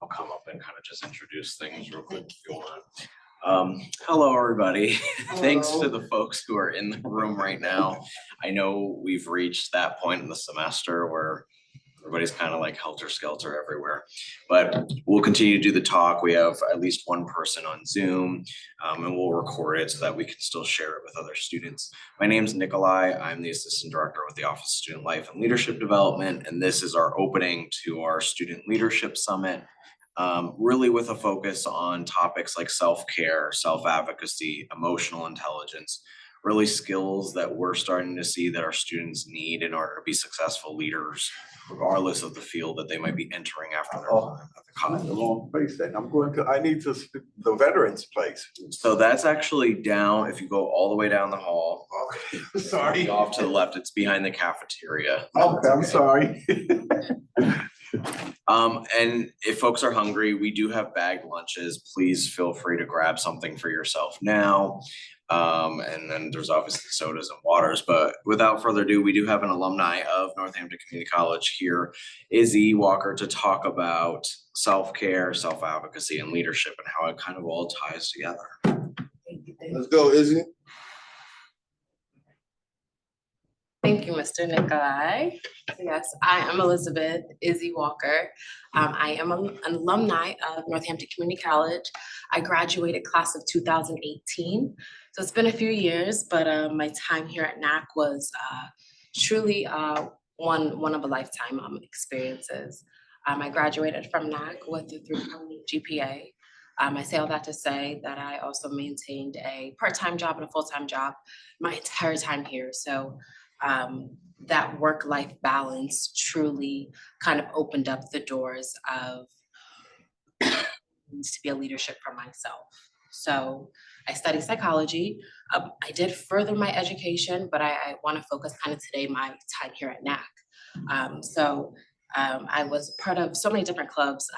I'll come up and kind of just introduce things real quick if you want. Hello, everybody. Thanks to the folks who are in the room right now. I know we've reached that point in the semester where everybody's kind of like helter-skelter everywhere, but we'll continue to do the talk. We have at least one person on Zoom, and we'll record it so that we can still share it with other students. My name's Nikolai. I'm the Assistant Director with the Office of Student Life and Leadership Development, and this is our opening to our Student Leadership Summit, really with a focus on topics like self-care, self-advocacy, emotional intelligence, really skills that we're starting to see that our students need in order to be successful leaders, regardless of the field that they might be entering after their time at the college. The wrong place then. I need to the veterans place. So that's actually down, if you go all the way down the hall. Okay, sorry. Off to the left, it's behind the cafeteria. Okay, I'm sorry. And if folks are hungry, we do have bagged lunches. Please feel free to grab something for yourself now. And then there's obviously sodas and waters, but without further ado, we do have an alumni of Northampton Community College here, Izzie Walker, to talk about self-care, self-advocacy, and leadership and how it kind of all ties together. Let's go, Izzie. Thank you, Mr. Nikolai. Yes, I am Elizabeth Izzie Walker. I am an alumni of Northampton Community College. I graduated class of 2018. So it's been a few years, but my time here at NAC was truly one of a lifetime experiences. I graduated from NAC with a 3.0 GPA. I say all that to say that I also maintained a part-time job and a full-time job my entire time here. So that work-life balance truly kind of opened up the doors of to be a leadership for myself. So I studied psychology. I did further my education, but I want to focus kind of today my time here at NAC. I was part of so many different clubs.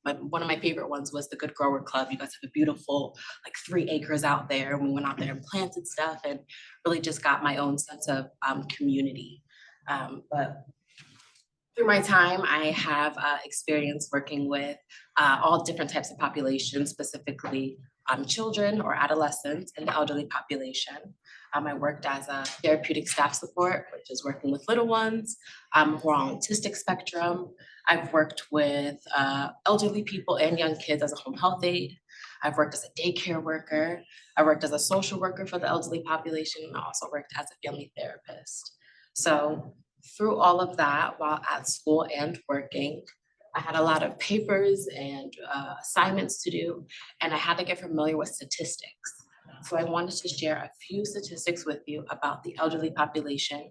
One of my favorite ones was the Good Grower Club. You guys have a beautiful, like 3 acres out there. We went out there and planted stuff and really just got my own sense of community. But through my time, I have experience working with all different types of populations, specifically children or adolescents and the elderly population. I worked as a therapeutic staff support, which is working with little ones who are on autistic spectrum. I've worked with elderly people and young kids as a home health aide. I've worked as a daycare worker. I worked as a social worker for the elderly population, and I also worked as a family therapist. So through all of that, while at school and working, I had a lot of papers and assignments to do, and I had to get familiar with statistics. So I wanted to share a few statistics with you about the elderly population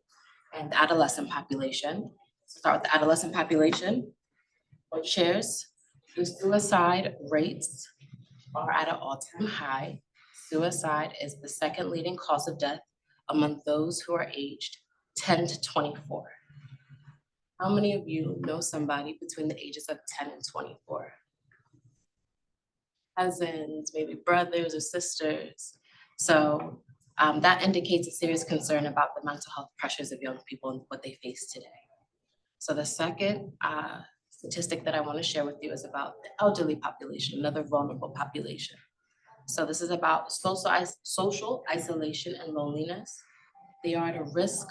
and the adolescent population. Start with the adolescent population, which shares the suicide rates are at an all-time high. Suicide is the second leading cause of death among those who are aged 10 to 24. How many of you know somebody between the ages of 10 and 24? Cousins, maybe brothers or sisters. So that indicates a serious concern about the mental health pressures of young people and what they face today. So the second statistic that I want to share with you is about the elderly population, another vulnerable population. So this is about social isolation and loneliness. They are at a risk.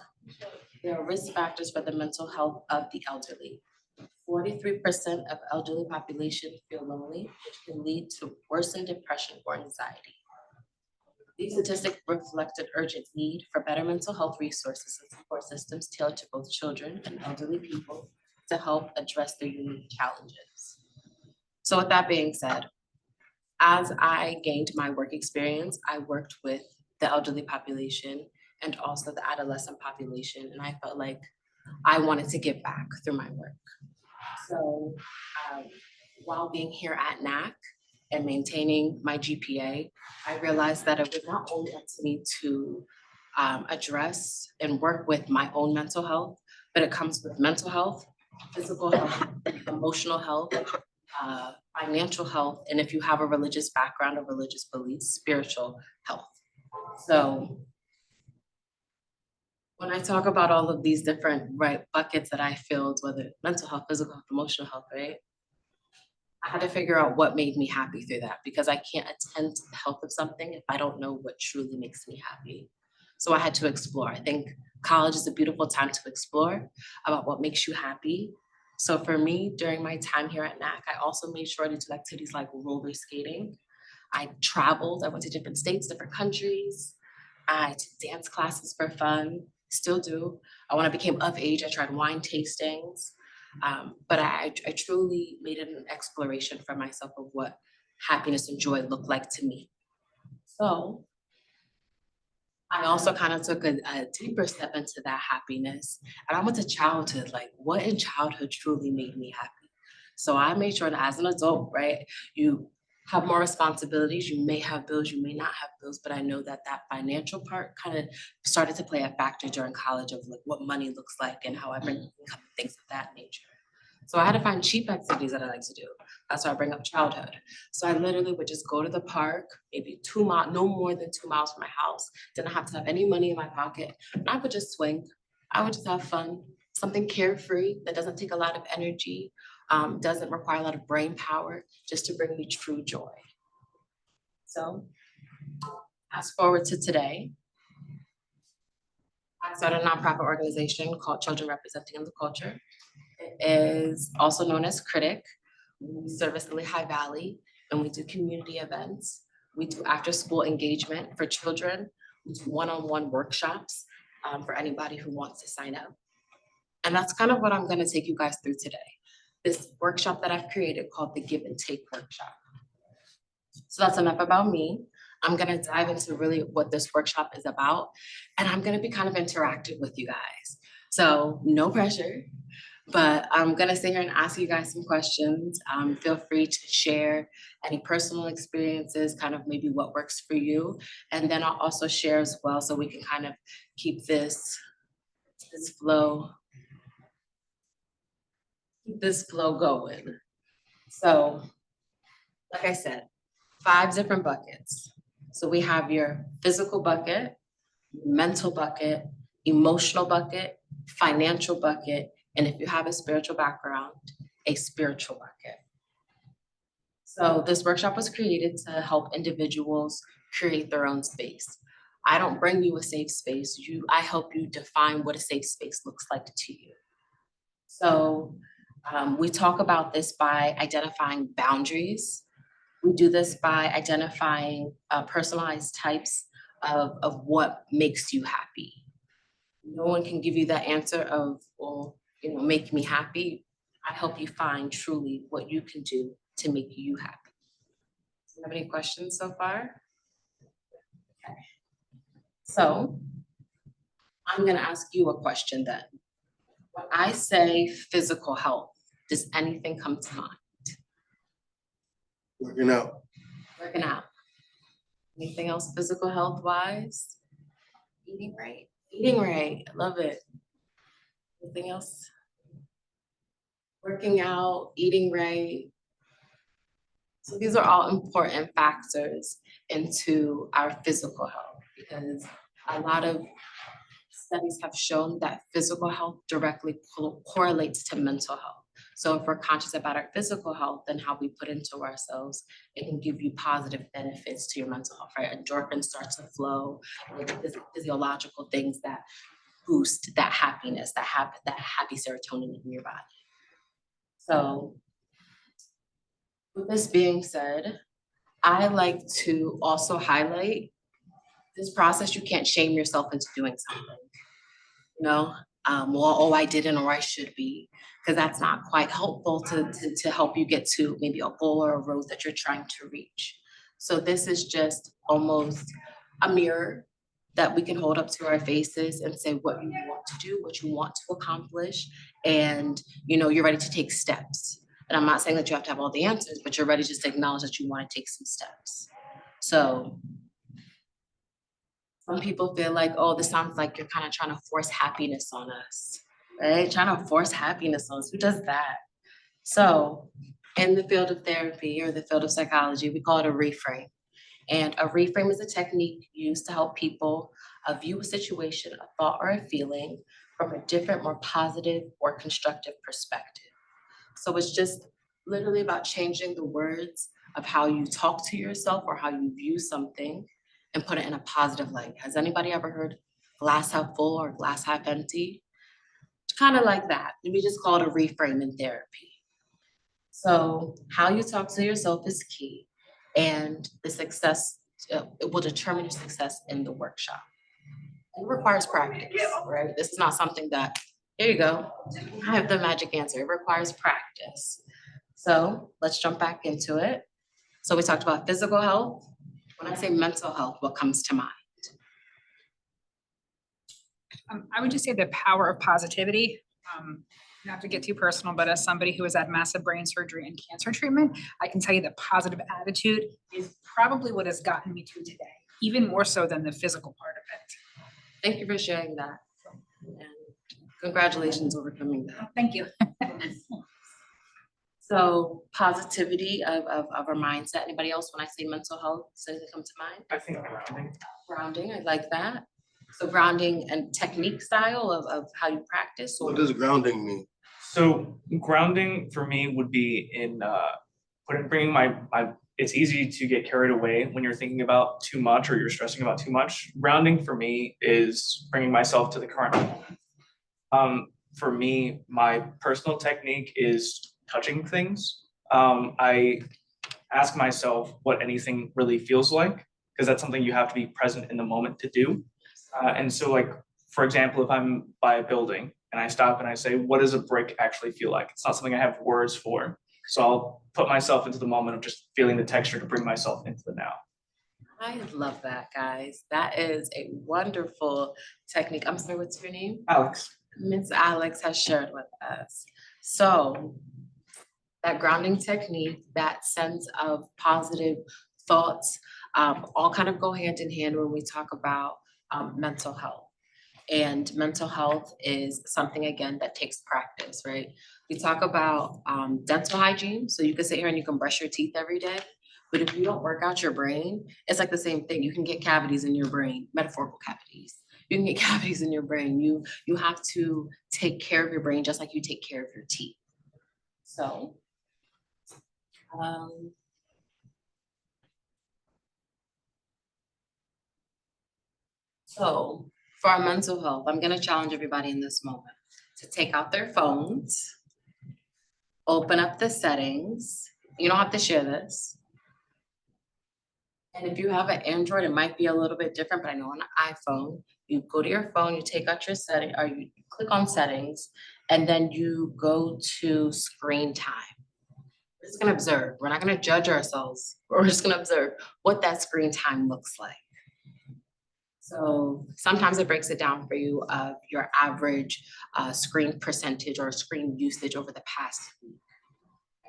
There are risk factors for the mental health of the elderly. 43% of elderly population feel lonely, which can lead to worsened depression or anxiety. These statistics reflect an urgent need for better mental health resources and support systems tailored to both children and elderly people to help address their unique challenges. So with that being said, as I gained my work experience, I worked with the elderly population and also the adolescent population, and I felt like I wanted to give back through my work. So while being here at NAC and maintaining my GPA, I realized that it was not only up to me to address and work with my own mental health, but it comes with mental health, physical health, emotional health, financial health, and if you have a religious background or religious beliefs, spiritual health. So when I talk about all of these different buckets that I filled, whether mental health, physical health, emotional health, right? I had to figure out what made me happy through that, because I can't attend to the health of something if I don't know what truly makes me happy. So I had to explore. I think college is a beautiful time to explore about what makes you happy. So for me, during my time here at NAC, I also made sure to do activities like roller skating. I traveled, I went to different states, different countries. I took dance classes for fun, still do. When I became of age, I tried wine tastings. But I truly made it an exploration for myself of what happiness and joy look like to me. So I also kind of took a deeper step into that happiness. And I went to childhood, like what in childhood truly made me happy. So I made sure that as an adult, right, you have more responsibilities. You may have bills, you may not have bills, but I know that that financial part kind of started to play a factor during college of like what money looks like and how I bring income, things of that nature. So I had to find cheap activities that I like to do. That's why I bring up childhood. So I literally would just go to the park, maybe 2 miles, no more than 2 miles from my house. Didn't have to have any money in my pocket. And I would just swing. I would just have fun. Something carefree that doesn't take a lot of energy, doesn't require a lot of brain power, just to bring me true joy. So fast forward to today. I started a nonprofit organization called Children Representing in the Culture. It is also known as Critic. We service the Lehigh Valley, and we do community events. We do after-school engagement for children. We do one-on-one workshops for anybody who wants to sign up. And that's kind of what I'm gonna take you guys through today. This workshop that I've created called the Give and Take Workshop. So that's enough about me. I'm gonna dive into really what this workshop is about, and I'm gonna be kind of interactive with you guys. So no pressure, but I'm gonna sit here and ask you guys some questions. Feel free to share any personal experiences, kind of maybe what works for you. And then I'll also share as well, so we can kind of keep this flow going. So, like I said, 5 different buckets. So we have your physical bucket, mental bucket, emotional bucket, financial bucket, and if you have a spiritual background, a spiritual bucket. So this workshop was created to help individuals create their own space. I don't bring you a safe space. I help you define what a safe space looks like to you. So we talk about this by identifying boundaries. We do this by identifying personalized types of what makes you happy. No one can give you that answer of, well, make me happy. I help you find truly what you can do to make you happy. Do you have any questions so far? Okay. So I'm gonna ask you a question then. When I say physical health, does anything come to mind? Working out. Working out. Anything else physical health wise? Eating right. Eating right, I love it. Anything else? Working out, eating right. So these are all important factors into our physical health, because a lot of studies have shown that physical health directly correlates to mental health. So if we're conscious about our physical health and how we put into ourselves, it can give you positive benefits to your mental health, right? Endorphins start to flow, like physiological things that boost that happiness, that happy serotonin in your body. So with this being said, I like to also highlight this process. You can't shame yourself into doing something. Well, oh, I didn't, or I should be, because that's not quite helpful to help you get to maybe a goal or a road that you're trying to reach. So this is just almost a mirror that we can hold up to our faces and say what you want to do, what you want to accomplish, and you're ready to take steps. And I'm not saying that you have to have all the answers, but you're ready just to acknowledge that you want to take some steps. So some people feel like, oh, this sounds like you're kind of trying to force happiness on us, right? Trying to force happiness on us. Who does that? So in the field of therapy or the field of psychology, we call it a reframe. And a reframe is a technique used to help people view a situation, a thought, or a feeling from a different, more positive or constructive perspective. So it's just literally about changing the words of how you talk to yourself or how you view something and put it in a positive light. Has anybody ever heard glass half full or glass half empty? Kind of like that. We just call it a reframing therapy. So how you talk to yourself is key, and the success, it will determine your success in the workshop. It requires practice, right? This is not something that, here you go, I have the magic answer. It requires practice. So let's jump back into it. So we talked about physical health. When I say mental health, what comes to mind? I would just say the power of positivity. Not to get too personal, but as somebody who has had massive brain surgery and cancer treatment, I can tell you that positive attitude is probably what has gotten me to today, even more so than the physical part of it. Thank you for sharing that. And congratulations overcoming that. Thank you. So positivity of our mindset. Anybody else, when I say mental health, does anything come to mind? I think grounding. Grounding, I like that. So grounding and technique style of how you practice, or What does grounding mean? So grounding for me would be in bringing my it's easy to get carried away when you're thinking about too much or you're stressing about too much. Grounding for me is bringing myself to the current moment. For me, my personal technique is touching things. I ask myself what anything really feels like, because that's something you have to be present in the moment to do. And so, like, for example, if I'm by a building and I stop and I say, what does a brick actually feel like? It's not something I have words for. So I'll put myself into the moment of just feeling the texture to bring myself into the now. I love that, guys. That is a wonderful technique. I'm sorry, what's your name? Alex. Ms. Alex has shared with us. So that grounding technique, that sense of positive thoughts, all kind of go hand in hand when we talk about mental health. And mental health is something, again, that takes practice, right? We talk about dental hygiene. So you can sit here and you can brush your teeth every day. But if you don't work out your brain, it's like the same thing. You can get cavities in your brain, metaphorical cavities. You can get cavities in your brain. You have to take care of your brain just like you take care of your teeth. So, for our mental health, I'm gonna challenge everybody in this moment to take out their phones, open up the settings. You don't have to share this. And if you have an Android, it might be a little bit different, but I know on an iPhone, you go to your phone, you take out your setting, or you click on settings, and then you go to screen time. We're just gonna observe. We're not gonna judge ourselves. We're just gonna observe what that screen time looks like. So sometimes it breaks it down for you of your average screen percentage or screen usage over the past week.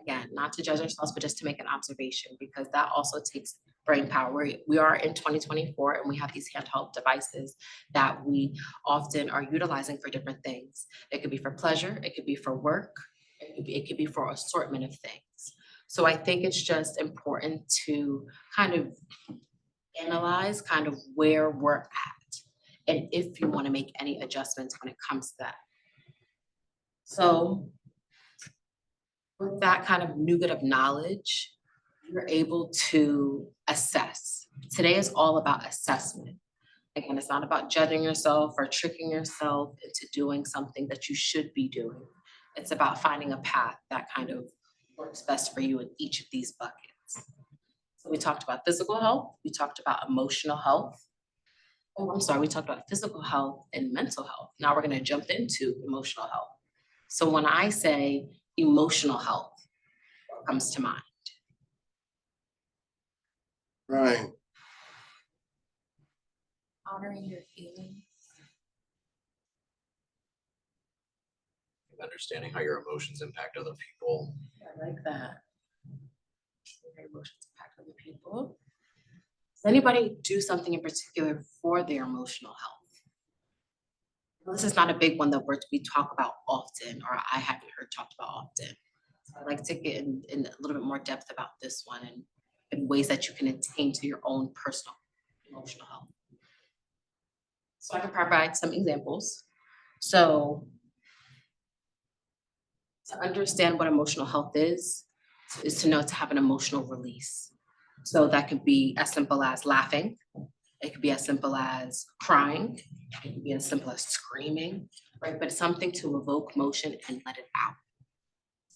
Again, not to judge ourselves, but just to make an observation, because that also takes brain power. We are in 2024 and we have these handheld devices that we often are utilizing for different things. It could be for pleasure, it could be for work, it could be for assortment of things. So I think it's just important to kind of analyze kind of where we're at and if you want to make any adjustments when it comes to that. So with that kind of nugget of knowledge, you're able to assess. Today is all about assessment. Again, it's not about judging yourself or tricking yourself into doing something that you should be doing. It's about finding a path that kind of works best for you in each of these buckets. So we talked about physical health, we talked about emotional health. Oh, I'm sorry, we talked about physical health and mental health. Now we're gonna jump into emotional health. So when I say emotional health, what comes to mind? Right. Honoring your feelings. Understanding how your emotions impact other people. I like that. Your emotions impact other people. Does anybody do something in particular for their emotional health? This is not a big one that we talk about often, or I haven't heard talked about often. So I'd like to get in a little bit more depth about this one and ways that you can attain to your own personal emotional health. So I can provide some examples. So to understand what emotional health is, is to know to have an emotional release. So that could be as simple as laughing. It could be as simple as crying. It could be as simple as screaming, right? But something to evoke motion and let it out.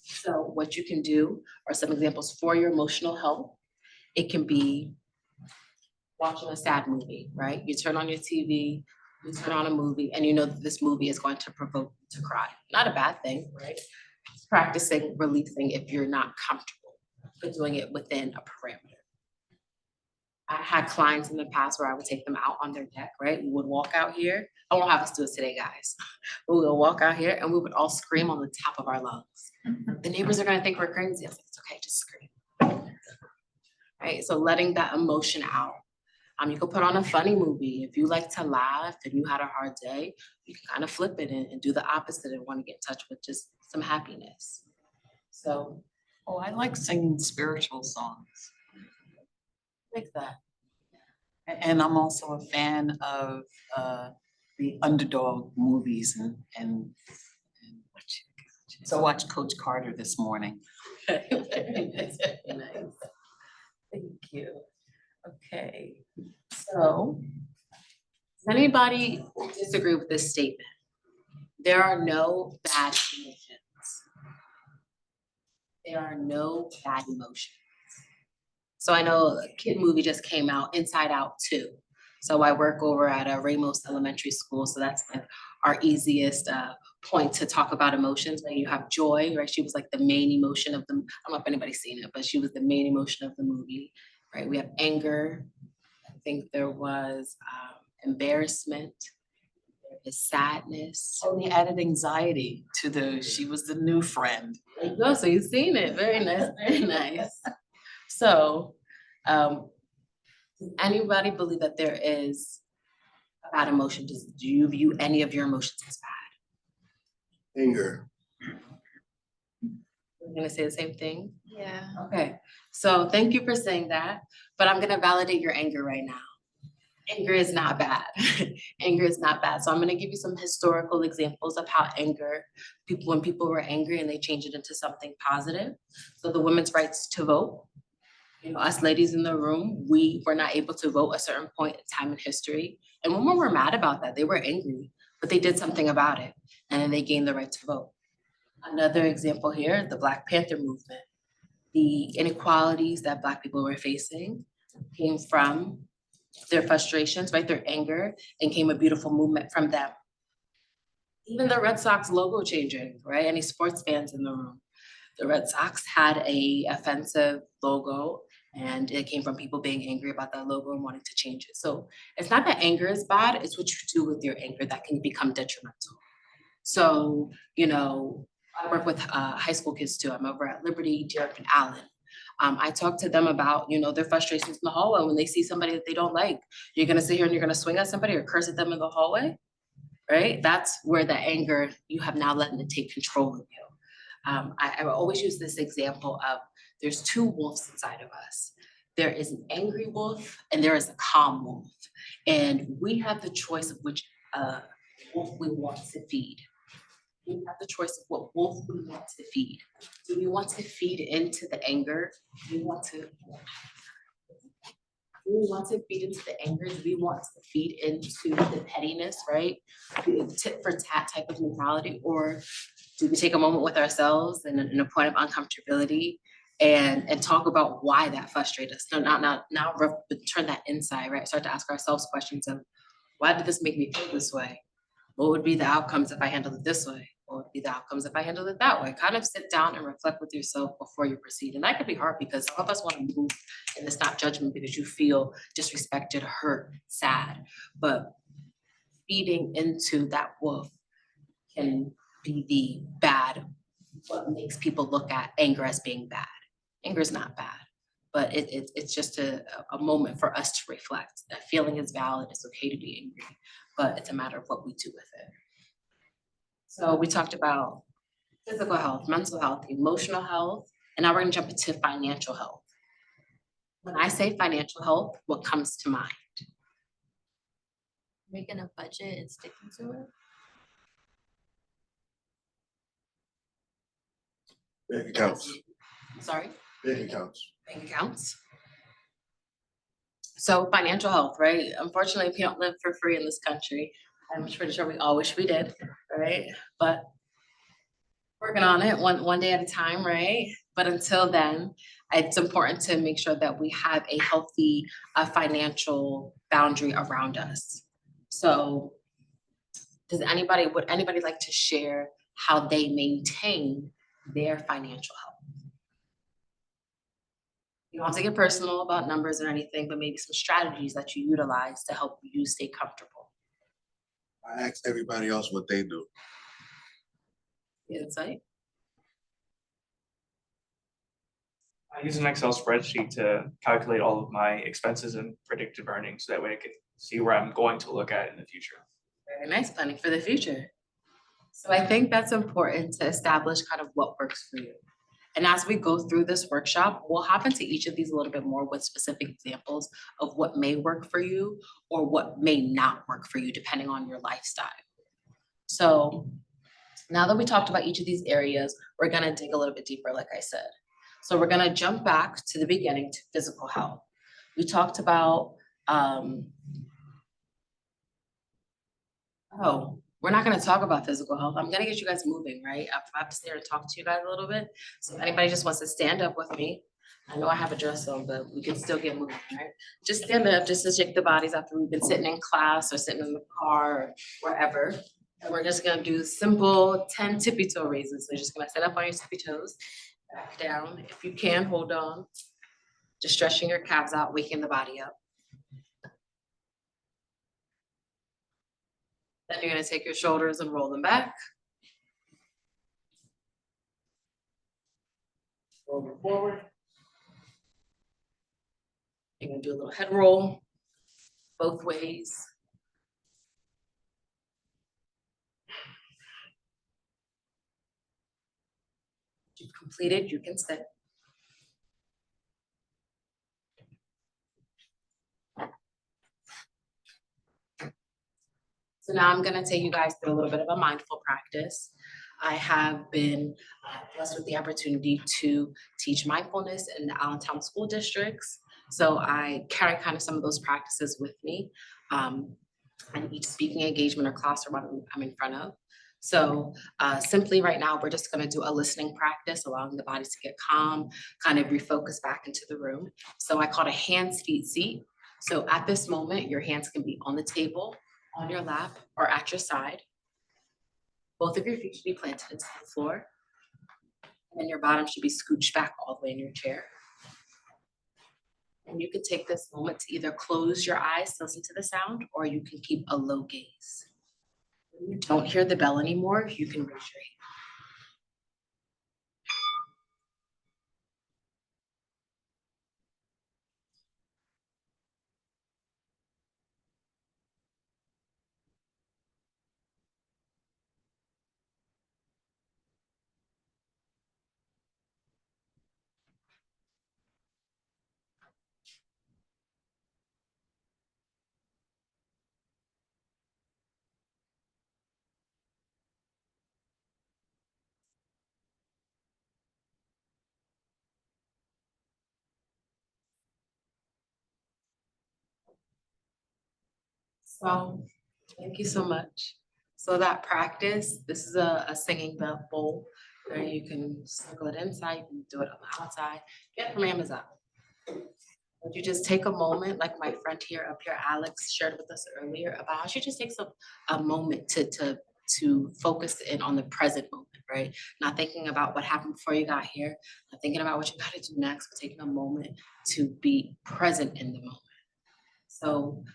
So what you can do are some examples for your emotional health. It can be watching a sad movie, right? You turn on your TV, you turn on a movie, and you know that this movie is going to provoke you to cry. Not a bad thing, right? Practicing releasing if you're not comfortable, but doing it within a parameter. I had clients in the past where I would take them out on their deck, right? We would walk out here. I won't have us do it today, guys. But we would walk out here and we would all scream on the top of our lungs. The neighbors are gonna think we're crazy. I was like, it's okay, just scream. Right, so letting that emotion out. You could put on a funny movie. If you like to laugh and you had a hard day, you can kind of flip it and do the opposite and want to get in touch with just some happiness. So, Oh, I like singing spiritual songs. like that. And I'm also a fan of the underdog movies and so I watched Coach Carter this morning. Very nice, very nice. Thank you. Okay, so does anybody disagree with this statement? There are no bad emotions. There are no bad emotions. So I know a kid movie just came out, Inside Out 2. So I work over at a Ramos Elementary School, so that's like our easiest point to talk about emotions. When you have joy, right? She was like the main emotion of the, I don't know if anybody's seen it, but she was the main emotion of the movie, right? We have anger. I think there was embarrassment. There is sadness. Oh, they added anxiety to she was the new friend. There you go, so you've seen it. Very nice, very nice. So, does anybody believe that there is a bad emotion? Do you view any of your emotions as bad? Anger. We're gonna say the same thing? Yeah. Okay, so thank you for saying that, but I'm gonna validate your anger right now. Anger is not bad. Anger is not bad. So I'm gonna give you some historical examples of how anger, when people were angry and they changed it into something positive. So the women's rights to vote. You know, us ladies in the room, we were not able to vote a certain point in time in history. And women were mad about that. They were angry, but they did something about it. And then they gained the right to vote. Another example here, the Black Panther movement. The inequalities that Black people were facing came from their frustrations, right? Their anger, and came a beautiful movement from them. Even the Red Sox logo changing, right? Any sports fans in the room? The Red Sox had a offensive logo and it came from people being angry about that logo and wanting to change it. So it's not that anger is bad, it's what you do with your anger that can become detrimental. So, you know, I work with high school kids too. I'm over at Liberty, Derek, and Allen. I talk to them about, you know, their frustrations in the hallway when they see somebody that they don't like. You're gonna sit here and you're gonna swing at somebody or curse at them in the hallway, right? That's where the anger, you have now letting it take control of you. I always use this example of there's two wolves inside of us. There is an angry wolf and there is a calm wolf. And we have the choice of which wolf we want to feed. We have the choice of what wolf we want to feed. Do we want to feed into the anger? Do we want to feed into the anger? Do we want to feed into the pettiness, right? Tit for tat type of mentality? Or do we take a moment with ourselves and in a point of uncomfortability and talk about why that frustrates us? Now turn that inside, right? Start to ask ourselves questions of, why did this make me feel this way? What would be the outcomes if I handled it this way? What would be the outcomes if I handled it that way? Kind of sit down and reflect with yourself before you proceed. And that could be hard because some of us want to move and it's not judgment because you feel disrespected, hurt, sad. But feeding into that wolf can be the bad, what makes people look at anger as being bad. Anger is not bad, but it's just a moment for us to reflect. That feeling is valid, it's okay to be angry, but it's a matter of what we do with it. So we talked about physical health, mental health, emotional health, and now we're gonna jump into financial health. When I say financial health, what comes to mind? Making a budget and sticking to it. Bank accounts. Sorry? Bank accounts. bank accounts. So financial health, right? Unfortunately, we don't live for free in this country. I'm pretty sure we all wish we did, right? But working on it one day at a time, right? But until then, it's important to make sure that we have a healthy financial boundary around us. So would anybody like to share how they maintain their financial health? You don't have to get personal about numbers or anything, but maybe some strategies that you utilize to help you stay comfortable. I ask everybody else what they do. Insight? I use an Excel spreadsheet to calculate all of my expenses and predictive earnings, so that way I can see where I'm going to look at in the future. Very nice, planning for the future. So I think that's important to establish kind of what works for you. And as we go through this workshop, we'll hop into each of these a little bit more with specific examples of what may work for you or what may not work for you, depending on your lifestyle. So now that we talked about each of these areas, we're gonna dig a little bit deeper, like I said. So we're gonna jump back to the beginning to physical health. We talked about, we're not gonna talk about physical health. I'm gonna get you guys moving, right? I have to stay here and talk to you guys a little bit. So if anybody just wants to stand up with me, I know I have a dress on, but we can still get moving, right? Just stand up, just to shake the bodies after we've been sitting in class or sitting in the car or wherever. And we're just gonna do simple 10 tippy toe raises. So you're just gonna sit up on your tippy toes, back down. If you can, hold on. Just stretching your calves out, waking the body up. Then you're gonna take your shoulders and roll them back. Roll them forward. You're gonna do a little head roll, both ways. You've completed, you can sit. So now I'm gonna take you guys through a little bit of a mindful practice. I have been blessed with the opportunity to teach mindfulness in the Allentown school districts. So I carry kind of some of those practices with me in each speaking engagement or classroom I'm in front of. So simply right now, we're just gonna do a listening practice, allowing the body to get calm, kind of refocus back into the room. So I call it a hands, feet, seat. So at this moment, your hands can be on the table, on your lap, or at your side. Both of your feet should be planted into the floor. And then your bottom should be scooched back all the way in your chair. And you can take this moment to either close your eyes to listen to the sound, or you can keep a low gaze. When you don't hear the bell anymore, you can raise your hand. So thank you so much. So that practice, this is a singing bowl where you can circle it inside, you can do it on the outside, get it from Amazon. Would you just take a moment, like my friend here up here, Alex, shared with us earlier about how she just takes a moment to focus in on the present moment, right? Not thinking about what happened before you got here, not thinking about what you gotta do next, but taking a moment to be present in the moment. So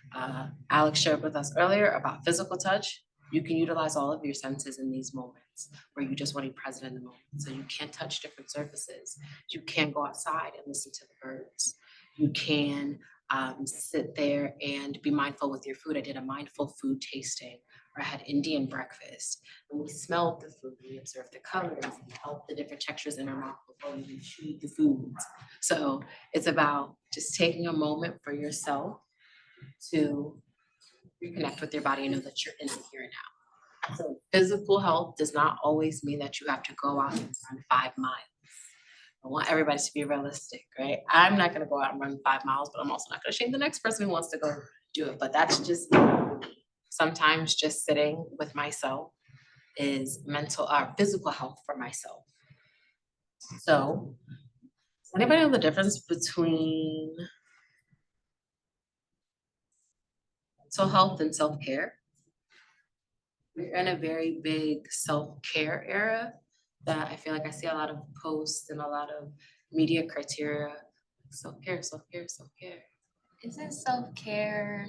Alex shared with us earlier about physical touch. You can utilize all of your senses in these moments where you just want to be present in the moment. So you can touch different surfaces. You can go outside and listen to the birds. You can sit there and be mindful with your food. I did a mindful food tasting where I had Indian breakfast. And we smelled the food, we observed the colors, we felt the different textures in our mouth before we chewed the foods. So it's about just taking a moment for yourself to reconnect with your body and know that you're in the here and now. So physical health does not always mean that you have to go out and run 5 miles, I want everybody to be realistic, right? I'm not gonna go out and run 5 miles, but I'm also not gonna shame the next person who wants to go do it. But that's just sometimes just sitting with myself is physical health for myself. So, does anybody know the difference between mental health and self-care? We're in a very big self-care era that I feel like I see a lot of posts and a lot of media criteria. Self-care, self-care, self-care. Isn't self-care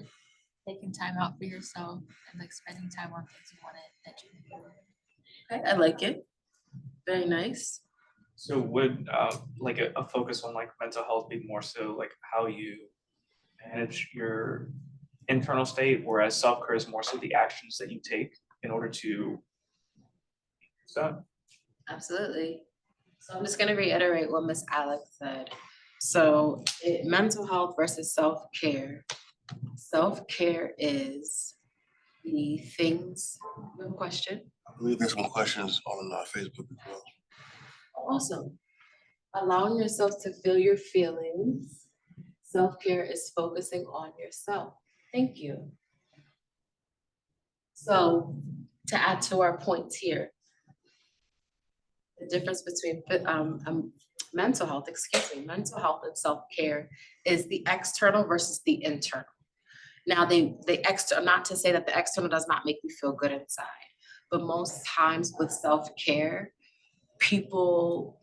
taking time out for yourself and like spending time on things you wanted that you do? Okay, I like it. Very nice. So would like a focus on like mental health be more so like how you manage your internal state, whereas self-care is more so the actions that you take in order to so Absolutely. So I'm just gonna reiterate what Miss Alex said. So mental health versus self-care. Self-care is the things, no question. I believe there's some questions on Facebook as well. Awesome. Allowing yourself to feel your feelings. Self-care is focusing on yourself. Thank you. So to add to our points here, the difference between mental health and self-care is the external versus the internal. Now, the external, not to say that the external does not make you feel good inside, but most times with self-care, people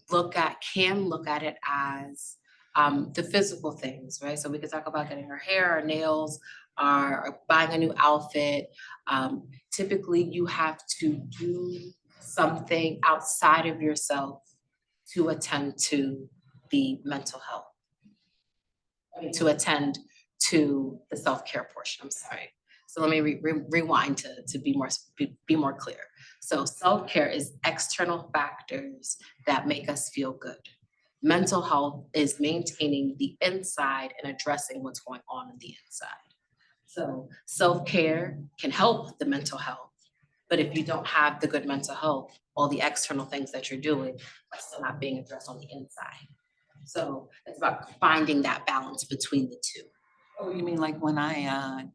can look at it as the physical things, right? So we could talk about getting our hair, our nails, or buying a new outfit. Typically, you have to do something outside of yourself to attend to the mental health. To attend to the self-care portion, I'm sorry. So let me rewind to be more clear. So self-care is external factors that make us feel good. Mental health is maintaining the inside and addressing what's going on in the inside. So self-care can help the mental health, but if you don't have the good mental health, all the external things that you're doing are still not being addressed on the inside. So it's about finding that balance between the two. Oh, you mean like when I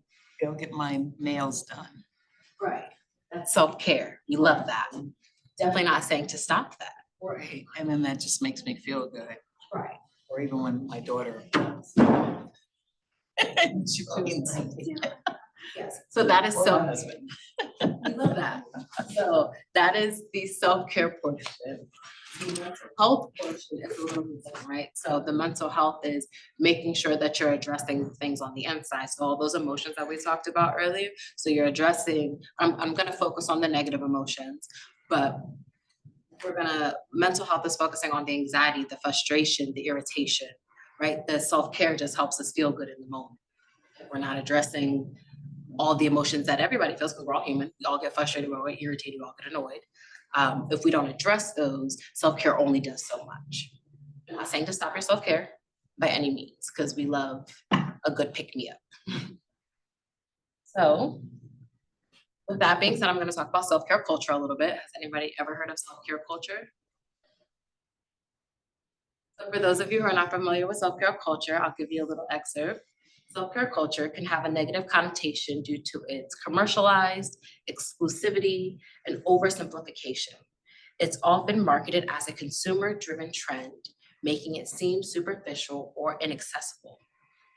go get my nails done? Right. That's self-care. We love that. Definitely not saying to stop that. Right. And then that just makes me feel good. Right. Or even when my daughter. She cleans. Yes. So that is we love that. So that is the self-care portion. The mental health portion is a little bit different, right? So the mental health is making sure that you're addressing things on the inside. So all those emotions that we talked about earlier. So you're addressing, I'm gonna focus on the negative emotions, but mental health is focusing on the anxiety, the frustration, the irritation, right? The self-care just helps us feel good in the moment. We're not addressing all the emotions that everybody feels, because we're all human. We all get frustrated, we all get irritated, we all get annoyed. If we don't address those, self-care only does so much. I'm not saying to stop your self-care by any means, because we love a good pick-me-up. So with that being said, I'm going to talk about self-care culture a little bit. Has anybody ever heard of self-care culture? So for those of you who are not familiar with self-care culture, I'll give you a little excerpt. Self-care culture can have a negative connotation due to its commercialized, exclusivity, and oversimplification. It's often marketed as a consumer-driven trend, making it seem superficial or inaccessible,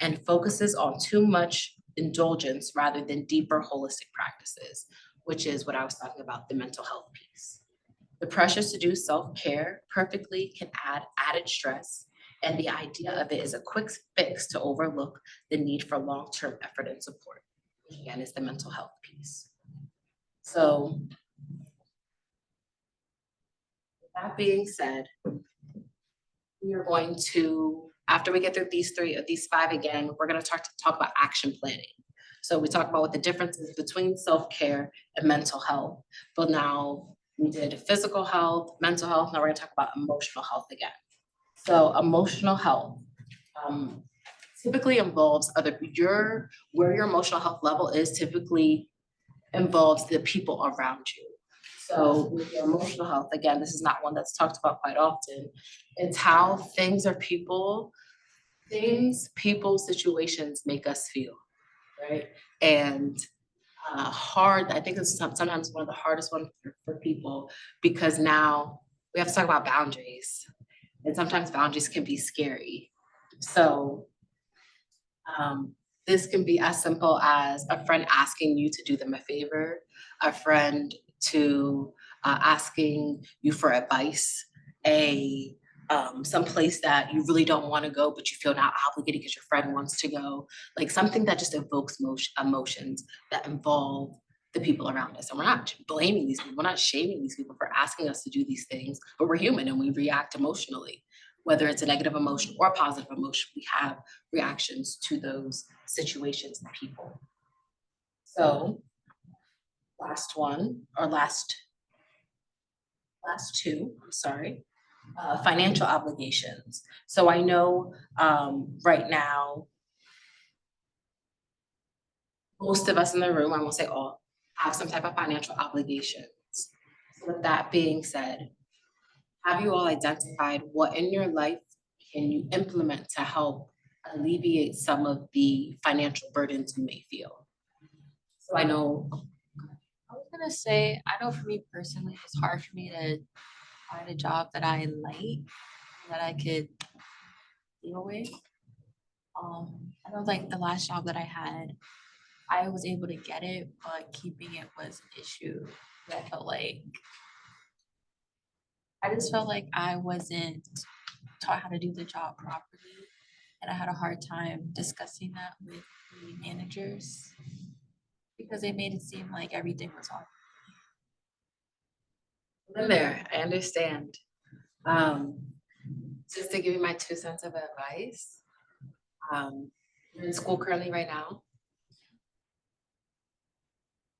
and focuses on too much indulgence rather than deeper holistic practices, which is what I was talking about, the mental health piece. The pressures to do self-care perfectly can add added stress, and the idea of it is a quick fix to overlook the need for long-term effort and support, which again is the mental health piece. So, with that being said, we are going to, after we get through these five again, we're going to talk about action planning. So we talked about what the difference is between self-care and mental health, but now we did physical health, mental health, now we're going to talk about emotional health again. So emotional health typically involves where your emotional health level is typically involves the people around you. So with your emotional health, again, this is not one that's talked about quite often. It's how things, people, situations make us feel, right? And hard, I think it's sometimes one of the hardest ones for people, because now we have to talk about boundaries. And sometimes boundaries can be scary. So this can be as simple as a friend asking you to do them a favor, a friend to asking you for advice, some place that you really don't want to go, but you feel not obligated because your friend wants to go, like something that just evokes emotions that involve the people around us. And we're not blaming these people, we're not shaming these people for asking us to do these things, but we're human and we react emotionally. Whether it's a negative emotion or a positive emotion, we have reactions to those situations and people. So last two, I'm sorry, financial obligations. So I know right now, most of us in the room, I won't say all, have some type of financial obligations. So with that being said, have you all identified what in your life can you implement to help alleviate some of the financial burdens you may feel? So I know, I was gonna say, I know for me personally, it's hard for me to find a job that I like, that I could deal with. I know like the last job that I had, I was able to get it, but keeping it was an issue. I just felt like I wasn't taught how to do the job properly. And I had a hard time discussing that with the managers because they made it seem like everything was on. been there, I understand. Just to give you my 2 cents of advice, you're in school currently right now.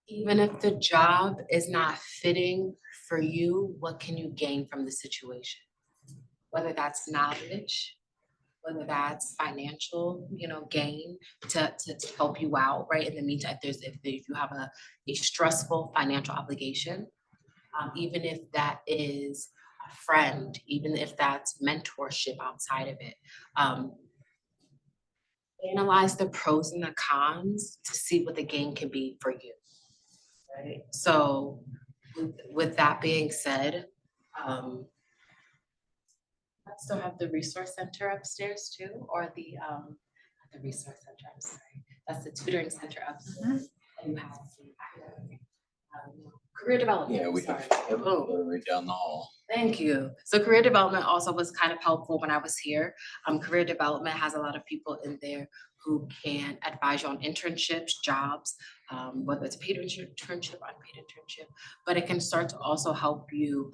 Even if the job is not fitting for you, what can you gain from the situation? Whether that's knowledge, whether that's financial, gain to help you out, right? In the meantime, if you have a stressful financial obligation, even if that is a friend, even if that's mentorship outside of it, analyze the pros and the cons to see what the gain can be for you. Right. So with that being said, I still have the resource center upstairs too, or the resource center, I'm sorry. That's the tutoring center upstairs. And you have career development. Yeah, we sorry. have right down the hall. Thank you. So career development also was kind of helpful when I was here. Career development has a lot of people in there who can advise you on internships, jobs, whether it's a paid internship, unpaid internship, but it can start to also help you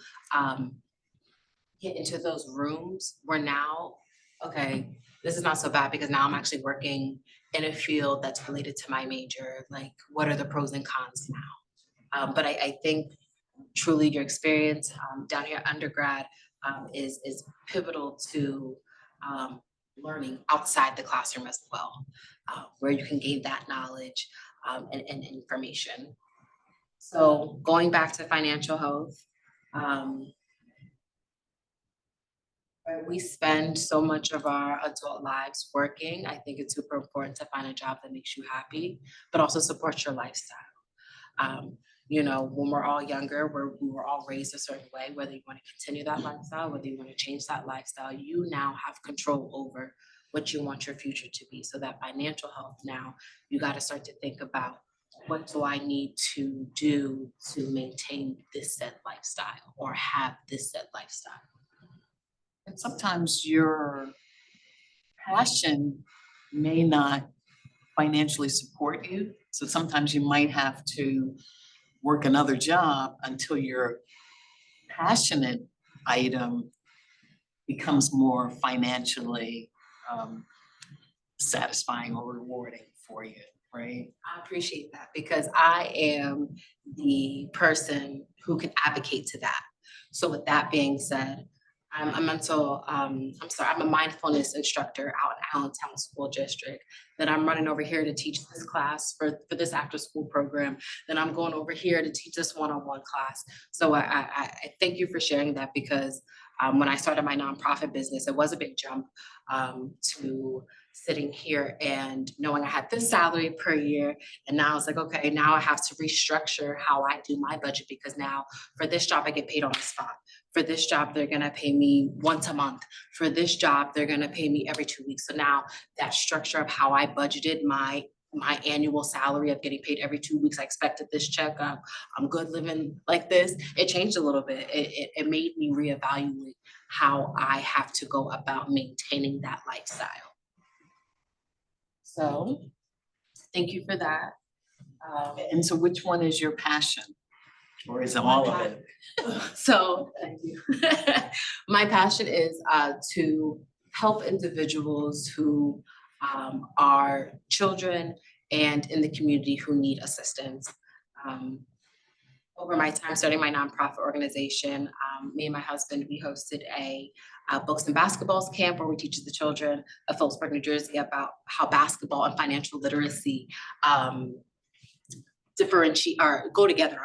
get into those rooms where now, okay, this is not so bad because now I'm actually working in a field that's related to my major. Like, what are the pros and cons now? But I think truly your experience down here undergrad is pivotal to learning outside the classroom as well, where you can gain that knowledge and information. So going back to financial health, we spend so much of our adult lives working. I think it's super important to find a job that makes you happy, but also supports your lifestyle. When we're all younger, we were all raised a certain way, whether you want to continue that lifestyle, whether you want to change that lifestyle, you now have control over what you want your future to be. So that financial health now, you got to start to think about, what do I need to do to maintain this said lifestyle or have this said lifestyle? And sometimes your passion may not financially support you. So sometimes you might have to work another job until your passionate item becomes more financially satisfying or rewarding for you, right? I appreciate that because I am the person who can advocate to that. So with that being said, I'm a mindfulness instructor out in Allentown School District. Then I'm running over here to teach this class for this after school program. Then I'm going over here to teach this one-on-one class. So I thank you for sharing that, because when I started my nonprofit business, it was a big jump to sitting here and knowing I had this salary per year. And now it's like, okay, now I have to restructure how I do my budget, because now for this job, I get paid on the spot. For this job, they're gonna pay me once a month. For this job, they're gonna pay me every 2 weeks. So now that structure of how I budgeted my annual salary of getting paid every 2 weeks, I expected this check, I'm good living like this. It changed a little bit. It made me reevaluate how I have to go about maintaining that lifestyle. So thank you for that. And so which one is your passion? Or is it all of it? So, thank you. My passion is to help individuals who are children and in the community who need assistance. Over my time starting my nonprofit organization, me and my husband, we hosted a books and basketballs camp where we teach the children of Phillipsburg, New Jersey about how basketball and financial literacy differentiate or go together.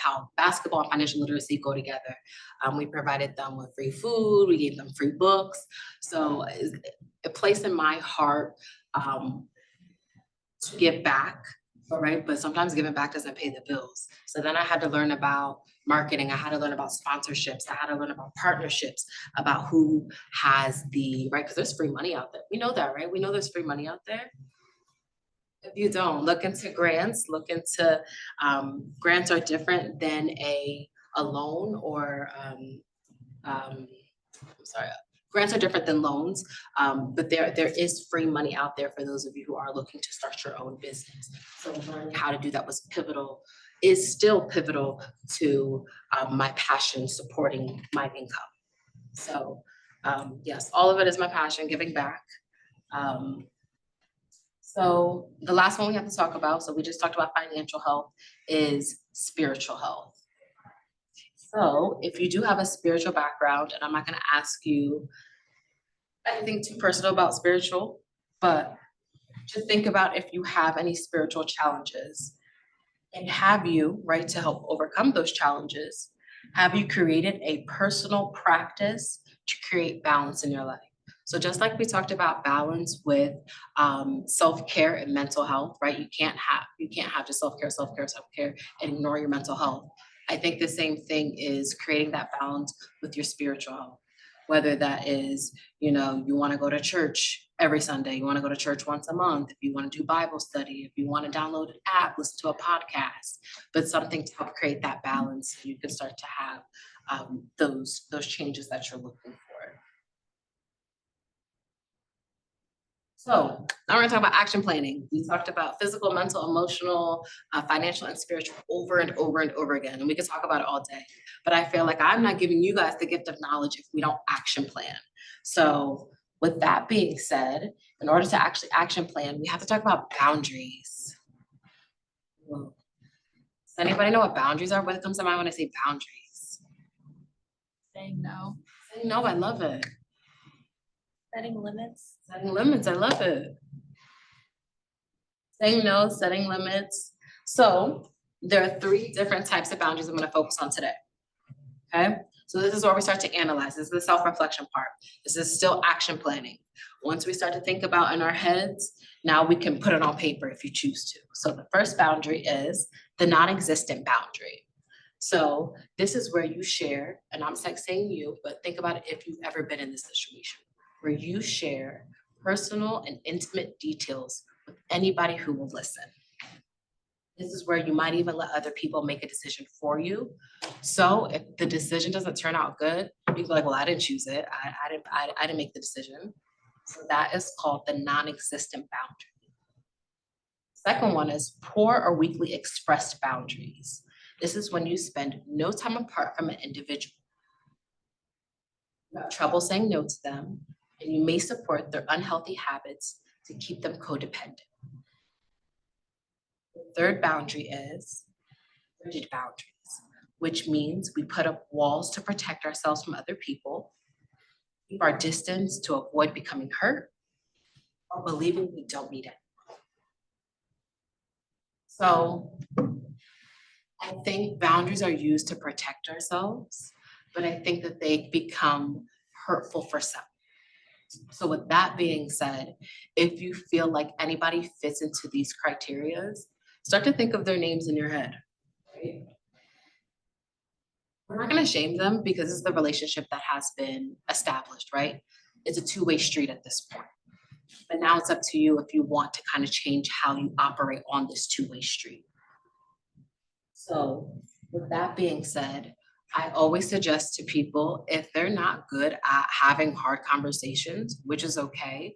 How basketball and financial literacy go together. We provided them with free food. We gave them free books. So a place in my heart to give back, right? But sometimes giving back doesn't pay the bills. So then I had to learn about marketing. I had to learn about sponsorships. I had to learn about partnerships, about who has the, right? Because there's free money out there. We know that, right? We know there's free money out there. If you don't, look into grants, grants are different than a loan or, grants are different than loans, but there is free money out there for those of you who are looking to start your own business. So learning how to do that is still pivotal to my passion supporting my income. So yes, all of it is my passion, giving back. So the last one we have to talk about, so we just talked about financial health, is spiritual health. So if you do have a spiritual background, and I'm not gonna ask you anything too personal about spiritual, but just think about if you have any spiritual challenges, and have you, right, to help overcome those challenges, have you created a personal practice to create balance in your life? So just like we talked about balance with self-care and mental health, right? You can't have just self-care and ignore your mental health. I think the same thing is creating that balance with your spiritual health. Whether that is, you want to go to church every Sunday, you want to go to church once a month, if you want to do Bible study, if you want to download an app, listen to a podcast, but something to help create that balance, you can start to have those changes that you're looking for. So now we're gonna talk about action planning. We talked about physical, mental, emotional, financial, and spiritual over and over and over again. And we could talk about it all day, but I feel like I'm not giving you guys the gift of knowledge if we don't action plan. So with that being said, in order to actually action plan, we have to talk about boundaries. Does anybody know what boundaries are? What comes to mind when I say boundaries? Saying no. Saying no, I love it. Setting limits. Setting limits, I love it. Saying no, setting limits. So there are 3 different types of boundaries I'm going to focus on today. Okay, so this is where we start to analyze. This is the self-reflection part. This is still action planning. Once we start to think about in our heads, now we can put it on paper if you choose to. So the first boundary is the non-existent boundary. So this is where you share, and I'm saying you, but think about it if you've ever been in this situation, where you share personal and intimate details with anybody who will listen. This is where you might even let other people make a decision for you. So if the decision doesn't turn out good, you can be like, well, I didn't choose it. I didn't make the decision. So that is called the non-existent boundary. Second one is poor or weakly expressed boundaries. This is when you spend no time apart from an individual. You have trouble saying no to them, and you may support their unhealthy habits to keep them codependent. The third boundary is rigid boundaries, which means we put up walls to protect ourselves from other people. keep our distance to avoid becoming hurt, or believing we don't need it. So I think boundaries are used to protect ourselves, but I think that they become hurtful for some. So with that being said, if you feel like anybody fits into these criterias, start to think of their names in your head, right? We're not gonna shame them because it's the relationship that has been established, right? It's a two-way street at this point. But now it's up to you if you want to kind of change how you operate on this two-way street. So with that being said, I always suggest to people, if they're not good at having hard conversations, which is okay,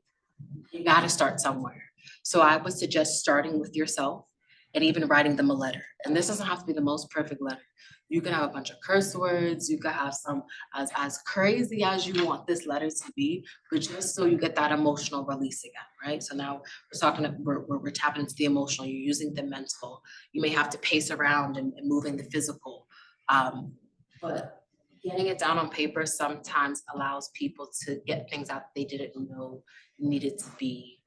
you gotta start somewhere. So I would suggest starting with yourself and even writing them a letter. And this doesn't have to be the most perfect letter. You can have a bunch of curse words, you can have some as crazy as you want this letter to be, but just so you get that emotional release again, right? So now we're tapping into the emotional, you're using the mental. You may have to pace around and moving the physical. But getting it down on paper sometimes allows people to get things out they didn't know needed to be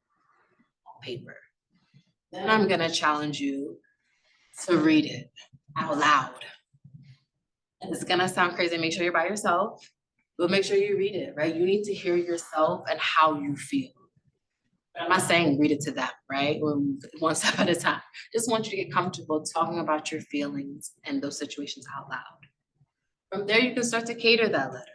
on paper. Then I'm gonna challenge you to read it out loud. And it's gonna sound crazy, make sure you're by yourself, but make sure you read it, right? You need to hear yourself and how you feel. But I'm not saying read it to them, right? One step at a time. Just want you to get comfortable talking about your feelings and those situations out loud. From there, you can start to cater that letter.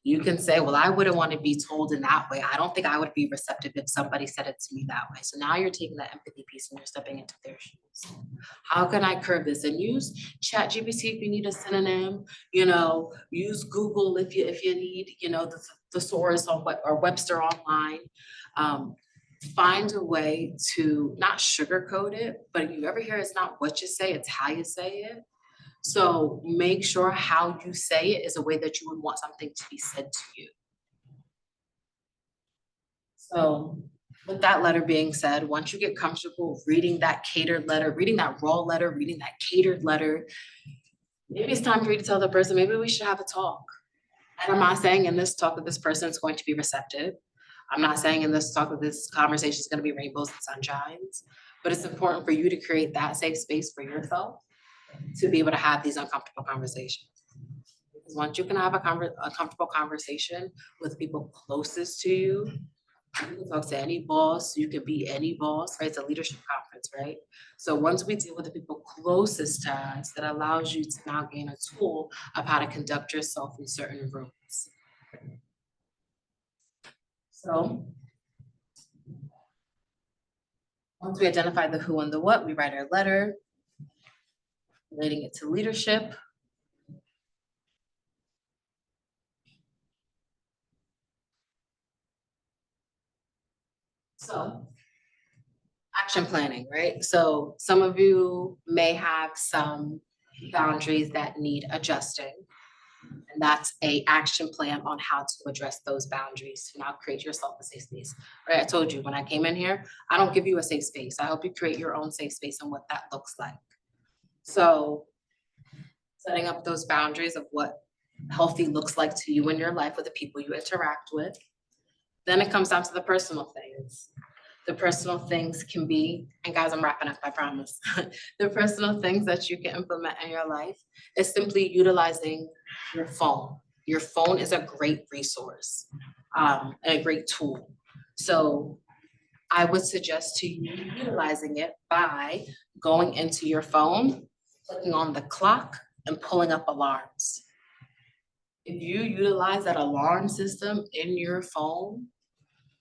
You can say, well, I wouldn't want to be told in that way. I don't think I would be receptive if somebody said it to me that way. So now you're taking that empathy piece and you're stepping into their shoes. How can I curb this? And use ChatGPT if you need a synonym, use Google if you need, the thesaurus on or Webster online. Find a way to not sugarcoat it, but if you ever hear it's not what you say, it's how you say it. So make sure how you say it is a way that you would want something to be said to you. So with that letter being said, once you get comfortable reading that catered letter, reading that raw letter, reading that catered letter, maybe it's time for you to tell the person, maybe we should have a talk. And I'm not saying in this talk that this person is going to be receptive. I'm not saying in this talk that this conversation is going to be rainbows and sunshines, but it's important for you to create that safe space for yourself to be able to have these uncomfortable conversations. Because once you can have a comfortable conversation with people closest to you, you can talk to any boss, you could be any boss, right? It's a leadership conference, right? So once we deal with the people closest to us, that allows you to now gain a tool of how to conduct yourself in certain rooms. So once we identify the who and the what, we write our letter, relating it to leadership. So action planning, right? So some of you may have some boundaries that need adjusting. And that's an action plan on how to address those boundaries to now create yourself a safe space. Right? I told you when I came in here, I don't give you a safe space. I help you create your own safe space and what that looks like. So setting up those boundaries of what healthy looks like to you in your life with the people you interact with. Then it comes down to the personal things. The personal things can be, and guys, I'm wrapping up, I promise. The personal things that you can implement in your life is simply utilizing your phone. Your phone is a great resource, and a great tool. So I would suggest to you utilizing it by going into your phone, clicking on the clock, and pulling up alarms. If you utilize that alarm system in your phone,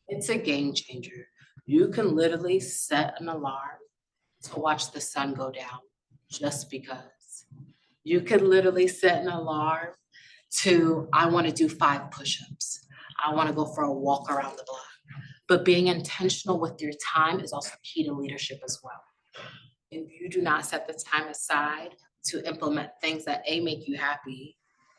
it's a game changer. You can literally set an alarm to watch the sun go down just because. You could literally set an alarm to, I want to do 5 push-ups. I want to go for a walk around the block. But being intentional with your time is also key to leadership as well. If you do not set the time aside to implement things that make you happy,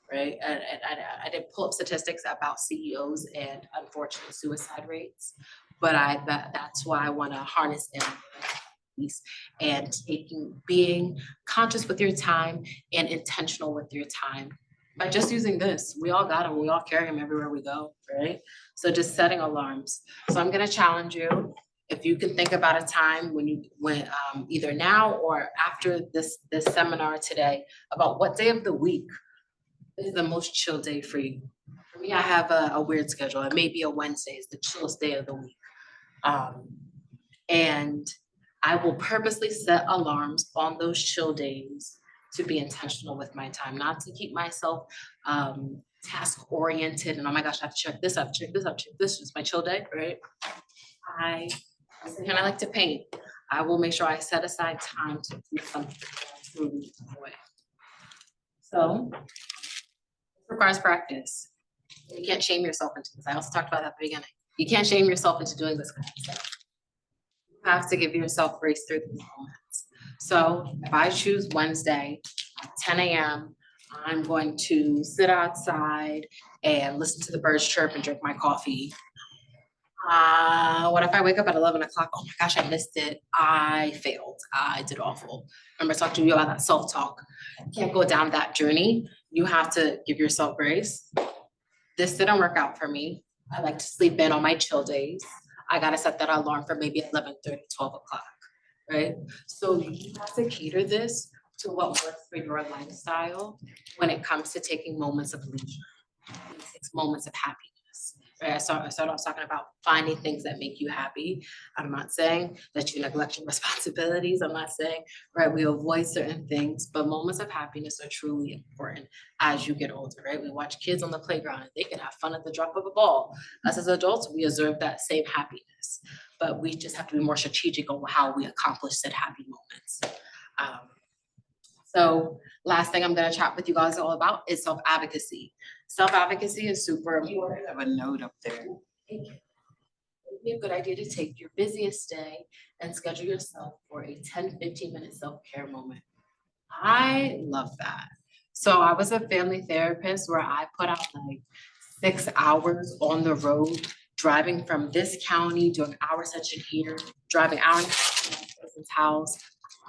right? I did pull up statistics about CEOs and unfortunate suicide rates, but that's why I want to harness peace and being conscious with your time and intentional with your time by just using this. We all got them, we all carry them everywhere we go, right? So just setting alarms. So I'm gonna challenge you, if you can think about a time when either now or after this seminar today, about what day of the week is the most chill day for you. For me, I have a weird schedule. It may be a Wednesday, it's the chillest day of the week. And I will purposely set alarms on those chill days to be intentional with my time, not to keep myself task oriented and oh my gosh, I have to check this up, check this up, check this, it's my chill day, right? I like to paint. I will make sure I set aside time to do something that I truly enjoy. So it requires practice. You can't shame yourself into this. I also talked about that at the beginning. You can't shame yourself into doing this kind of stuff. You have to give yourself grace through these moments. So if I choose Wednesday at 10 a.m., I'm going to sit outside and listen to the birds chirp and drink my coffee. What if I wake up at 11 o'clock? Oh my gosh, I missed it. I failed. I did awful. Remember I talked to you about that self-talk. You can't go down that journey. You have to give yourself grace. This didn't work out for me. I like to sleep in on my chill days. I gotta set that alarm for maybe 11:30, 12 o'clock, right? So you have to cater this to what works for your lifestyle when it comes to taking moments of leisure. It takes moments of happiness. Right? I started off talking about finding things that make you happy. I'm not saying that you neglect your responsibilities. I'm not saying, right, we avoid certain things, but moments of happiness are truly important as you get older, right? We watch kids on the playground and they can have fun at the drop of a ball. Us as adults, we observe that same happiness, but we just have to be more strategic on how we accomplish said happy moments. So last thing I'm gonna chat with you guys all about is self-advocacy. Self-advocacy is super important. I have a note up there. It'd be a good idea to take your busiest day and schedule yourself for a 10-15 minute self-care moment. I love that. So I was a family therapist where I put out like 6 hours on the road, driving from this county, doing our session here, driving out to my person's house.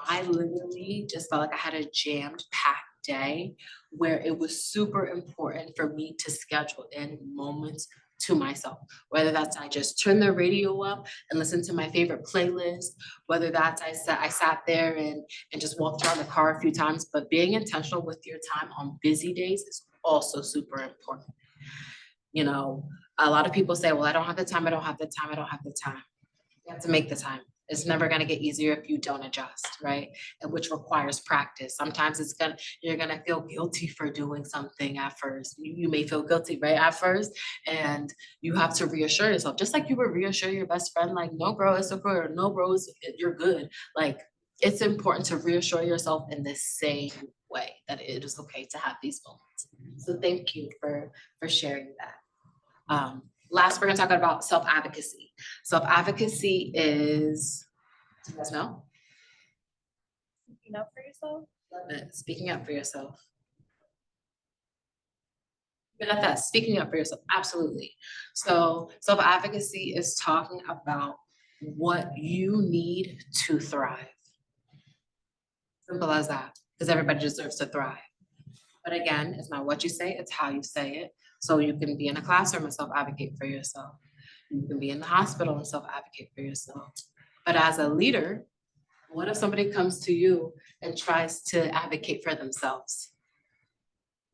I literally just felt like I had a jammed packed day where it was super important for me to schedule in moments to myself, whether that's I just turn the radio up and listen to my favorite playlist, whether that's I sat there and just walked around the car a few times, but being intentional with your time on busy days is also super important. You know, a lot of people say, well, I don't have the time, I don't have the time, I don't have the time. You have to make the time. It's never gonna get easier if you don't adjust, right? And which requires practice. Sometimes you're gonna feel guilty for doing something at first. You may feel guilty, right, at first, and you have to reassure yourself, just like you would reassure your best friend, like, no, bro, it's okay, or no, bro, you're good. Like, it's important to reassure yourself in the same way that it is okay to have these moments. So thank you for sharing that. Last, we're gonna talk about self-advocacy. Self-advocacy is, do you guys know? Speaking up for yourself? Love it. Speaking up for yourself. Good at that, speaking up for yourself, absolutely. So self-advocacy is talking about what you need to thrive. Simple as that, because everybody deserves to thrive. But again, it's not what you say, it's how you say it. So you can be in a classroom and self-advocate for yourself. You can be in the hospital and self-advocate for yourself. But as a leader, what if somebody comes to you and tries to advocate for themselves?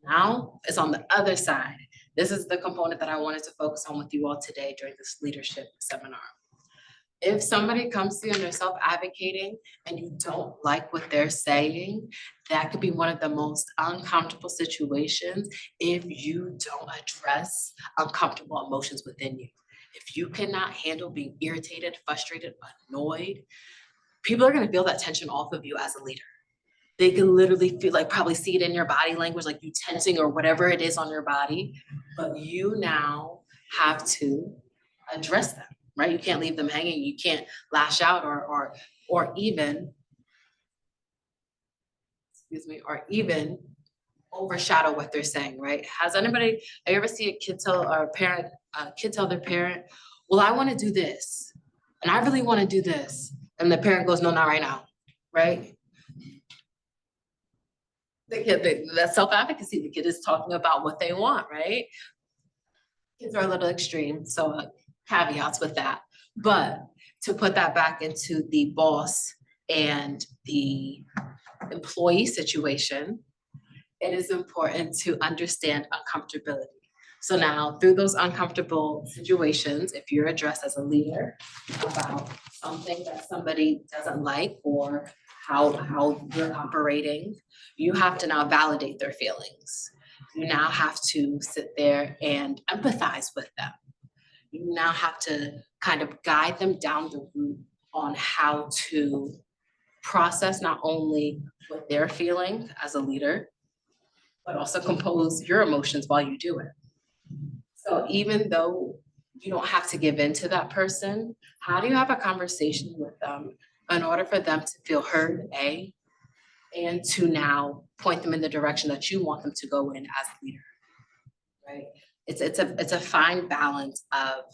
Now it's on the other side. This is the component that I wanted to focus on with you all today during this leadership seminar. If somebody comes to you and they're self-advocating and you don't like what they're saying, that could be one of the most uncomfortable situations if you don't address uncomfortable emotions within you. If you cannot handle being irritated, frustrated, annoyed, people are gonna feel that tension off of you as a leader. They can literally feel like, probably see it in your body language, like you tensing or whatever it is on your body, but you now have to address them. Right? You can't leave them hanging. You can't lash out or even, or even overshadow what they're saying, right? Have you ever see a kid tell their parent, well, I want to do this, and I really want to do this. And the parent goes, no, not right now, right? The kid, that self-advocacy, the kid is talking about what they want, right? Kids are a little extreme, so caveats with that. But to put that back into the boss and the employee situation, it is important to understand uncomfortability. So now, through those uncomfortable situations, if you're addressed as a leader about something that somebody doesn't like or how you're operating, you have to now validate their feelings. You now have to sit there and empathize with them. You now have to kind of guide them down the route on how to process not only what they're feeling as a leader, but also compose your emotions while you do it. So even though you don't have to give in to that person, how do you have a conversation with them in order for them to feel heard, A, and to now point them in the direction that you want them to go in as a leader, right? It's a fine balance of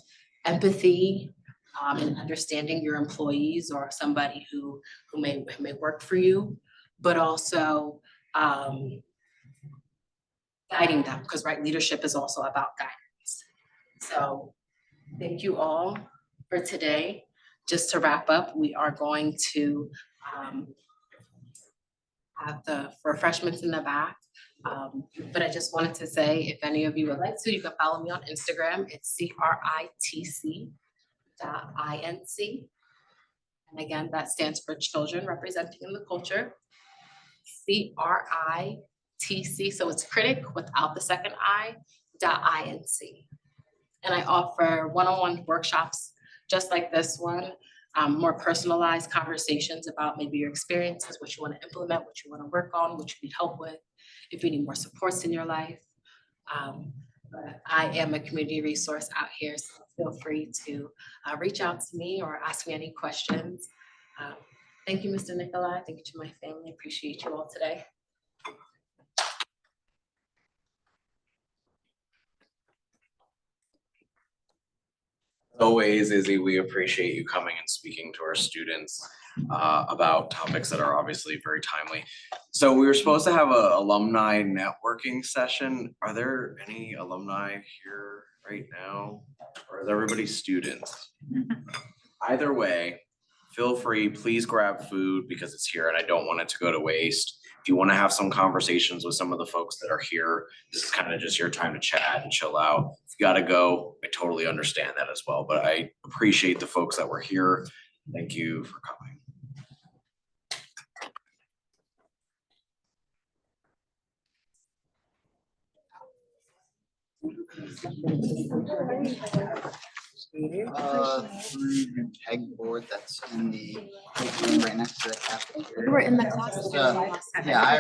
empathy and understanding your employees or somebody who may work for you, but also guiding them, because right, leadership is also about guidance. So thank you all for today. Just to wrap up, we are going to have the refreshments in the back. But I just wanted to say, if any of you would like to, you can follow me on Instagram. It's CRITC.INC. And again, that stands for Children Representing in the Culture. CRITC, so it's critic without the second I.INC. And I offer one-on-one workshops just like this one, more personalized conversations about maybe your experiences, what you want to implement, what you want to work on, what you need help with, if you need more supports in your life. But I am a community resource out here, so feel free to reach out to me or ask me any questions. Thank you, Mr. Nikolai. Thank you to my family. Appreciate you all today. As always, Izzy, we appreciate you coming and speaking to our students about topics that are obviously very timely. So we were supposed to have an alumni networking session. Are there any alumni here right now? Or is everybody students? Either way, feel free, please grab food because it's here and I don't want it to go to waste. If you want to have some conversations with some of the folks that are here, this is kind of just your time to chat and chill out. If you gotta go, I totally understand that as well, but I appreciate the folks that were here. Thank you for coming. Through the pegboard that's in the room right next to the cafeteria. We're in the class. Yeah, I